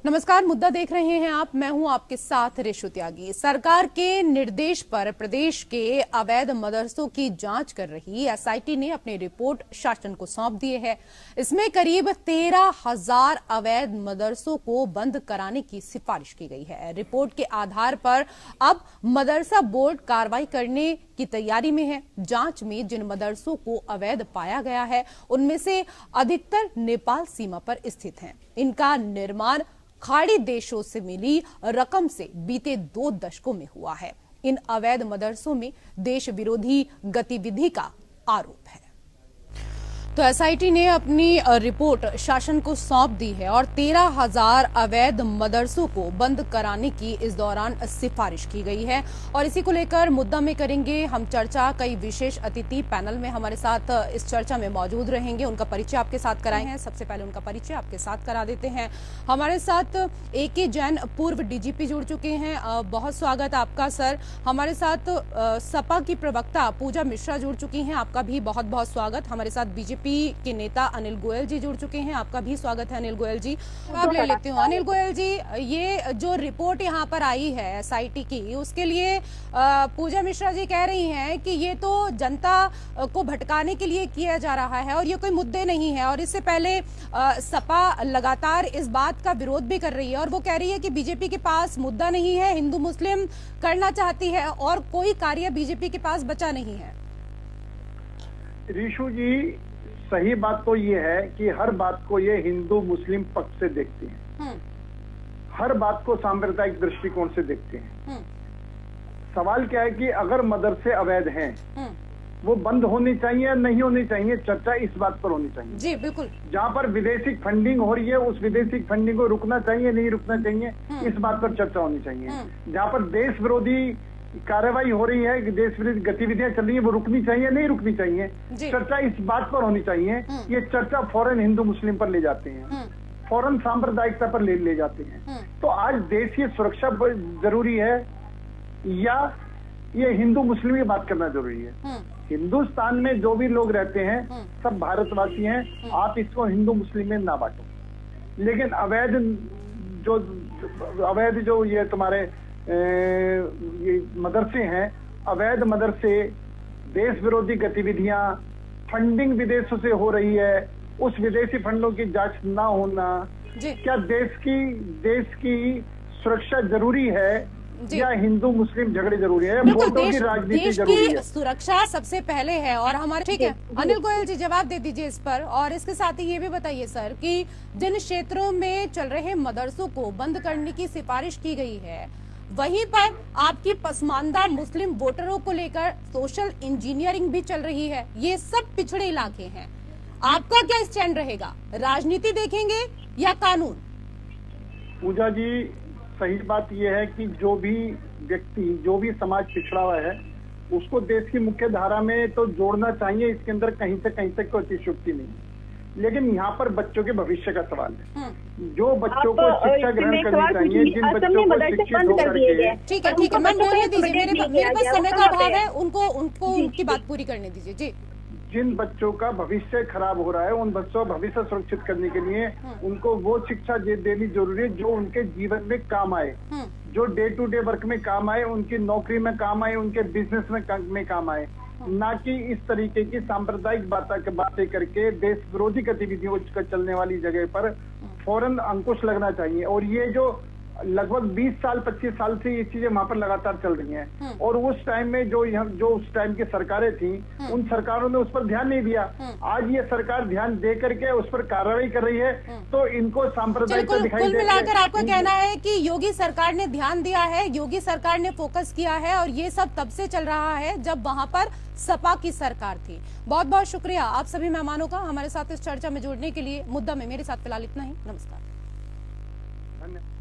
नमस्कार, मुद्दा देख रहे हैं आप। मैं हूं आपके साथ रेशु त्यागी। सरकार के निर्देश पर प्रदेश के अवैध मदरसों की जांच कर रही एसआईटी ने अपनी रिपोर्ट शासन को सौंप दी है। इसमें करीब 13,000 अवैध मदरसों को बंद कराने की सिफारिश की गई है। रिपोर्ट के आधार पर अब मदरसा बोर्ड कार्रवाई करने की तैयारी में है। जांच में जिन मदरसों को अवैध पाया गया है उनमें से अधिकतर नेपाल सीमा पर स्थित हैं। इनका निर्माण खाड़ी देशों से मिली रकम से बीते 2 दशकों में हुआ है। इन अवैध मदरसों में देश विरोधी गतिविधि का आरोप है। तो एसआईटी ने अपनी रिपोर्ट शासन को सौंप दी है और 13,000 अवैध मदरसों को बंद कराने की इस दौरान सिफारिश की गई है। और इसी को लेकर मुद्दा में करेंगे हम चर्चा। कई विशेष अतिथि पैनल में हमारे साथ इस चर्चा में मौजूद रहेंगे। उनका परिचय आपके साथ कराए हैं। सबसे पहले उनका परिचय आपके साथ करा देते हैं। हमारे साथ AK जैन पूर्व DGP जुड़ चुके हैं। बहुत स्वागत आपका सर। हमारे साथ सपा की प्रवक्ता पूजा मिश्रा जुड़ चुकी हैं। आपका भी बहुत बहुत स्वागत। हमारे साथ बीजेपी के नेता अनिल गोयल जी जुड़ चुके हैं। आपका भी स्वागत है अनिल गोयल जी। आप ले लेती हूँ अनिल गोयल जी, ये जो रिपोर्ट यहाँ पर आई है एसआईटी की, उसके लिए पूजा मिश्रा जी कह रही हैं कि ये तो जनता को भटकाने के लिए किया जा रहा है और ये कोई मुद्दे नहीं है। और इससे पहले सपा लगातार इस बात का विरोध भी कर रही है और वो कह रही है कि बीजेपी के पास मुद्दा नहीं है, हिंदू मुस्लिम करना चाहती है और कोई कार्य बीजेपी के पास बचा नहीं है। ऋषु जी, सही बात तो ये है कि हर बात को ये हिंदू मुस्लिम पक्ष से देखते हैं, हर बात को सांप्रदायिक दृष्टिकोण से देखते हैं। सवाल क्या है कि अगर मदरसे अवैध हैं, वो बंद होनी चाहिए या नहीं होनी चाहिए, चर्चा इस बात पर होनी चाहिए। जी बिल्कुल। जहाँ पर विदेशी फंडिंग हो रही है उस विदेशी फंडिंग को रुकना चाहिए नहीं रुकना चाहिए, इस बात पर चर्चा होनी चाहिए। जहाँ पर देश विरोधी कार्रवाई हो रही है, देश विरोधी गतिविधियां चल रही है, वो रुकनी चाहिए नहीं रुकनी चाहिए, चर्चा इस बात पर होनी चाहिए। ये चर्चा फौरन हिंदू मुस्लिम पर ले जाते हैं, फौरन सांप्रदायिकता पर ले जाते हैं। तो आज देश की सुरक्षा जरूरी है या ये हिंदू मुस्लिम की बात करना जरूरी है? हिंदुस्तान में जो भी लोग रहते हैं सब भारतवासी हैं। आप इसको हिंदू मुस्लिम में ना बांटो। लेकिन अवैध जो ये तुम्हारे ये मदरसे हैं, अवैध मदरसे, देश विरोधी गतिविधियां, फंडिंग विदेशों से हो रही है, उस विदेशी फंडों की जांच ना होना, क्या देश की सुरक्षा जरूरी है या हिंदू मुस्लिम झगड़े जरूरी है? वोटों की राजनीति जरूरी है। सुरक्षा सबसे पहले है। और हमारे ठीक है अनिल गोयल जी, जवाब दे दीजिए इस पर। और इसके साथ ही ये भी बताइए सर कि जिन क्षेत्रों में चल रहे मदरसों को बंद करने की सिफारिश की गई है, वहीं पर आपकी पसमानदा मुस्लिम वोटरों को लेकर सोशल इंजीनियरिंग भी चल रही है। ये सब पिछड़े इलाके हैं। आपका क्या स्टैंड रहेगा? राजनीति देखेंगे या कानून? पूजा जी, सही बात यह है कि जो भी व्यक्ति, जो भी समाज पिछड़ा हुआ है, उसको देश की मुख्य धारा में तो जोड़ना चाहिए। इसके अंदर कहीं से कहीं तक कोई अतिशयोक्ति नहीं। लेकिन यहाँ पर बच्चों के भविष्य का सवाल है। जो बच्चों को शिक्षा ग्रहण करनी चाहिए, जिन बच्चों को शिक्षित होकर के, ठीक है मैं बोलने दीजिए, मेरे पास समय का अभाव है, उनको उनकी बात पूरी करने दीजिए जी। जिन बच्चों का भविष्य खराब हो रहा है, उन बच्चों का भविष्य सुरक्षित करने के लिए उनको वो शिक्षा देनी जरूरी है जो उनके जीवन में काम आए, जो डे टू डे वर्क में काम आए, उनकी नौकरी में काम आए, उनके बिजनेस में काम आए, ना कि इस तरीके की सांप्रदायिक बातें करके देश विरोधी गतिविधियों को चलने वाली जगह पर फौरन अंकुश लगना चाहिए। और ये जो लगभग 20 साल 25 साल से ये चीजें वहां पर लगातार चल रही हैं और उस टाइम में जो उस टाइम की सरकारें थी, उन सरकारों ने उस पर ध्यान नहीं दिया। आज ये सरकार ध्यान दे करके उस पर कार्रवाई कर रही है, तो इनको सांप्रदायिकता दिखाई कुल मिलाकर आपका कहना है कि योगी सरकार ने ध्यान दिया है, योगी सरकार ने फोकस किया है और ये सब तब से चल रहा है जब वहां पर सपा की सरकार थी। बहुत बहुत शुक्रिया आप सभी मेहमानों का हमारे साथ इस चर्चा में जुड़ने के लिए। मुद्दा में मेरे साथ फिलहाल इतना ही। नमस्कार। धन्यवाद।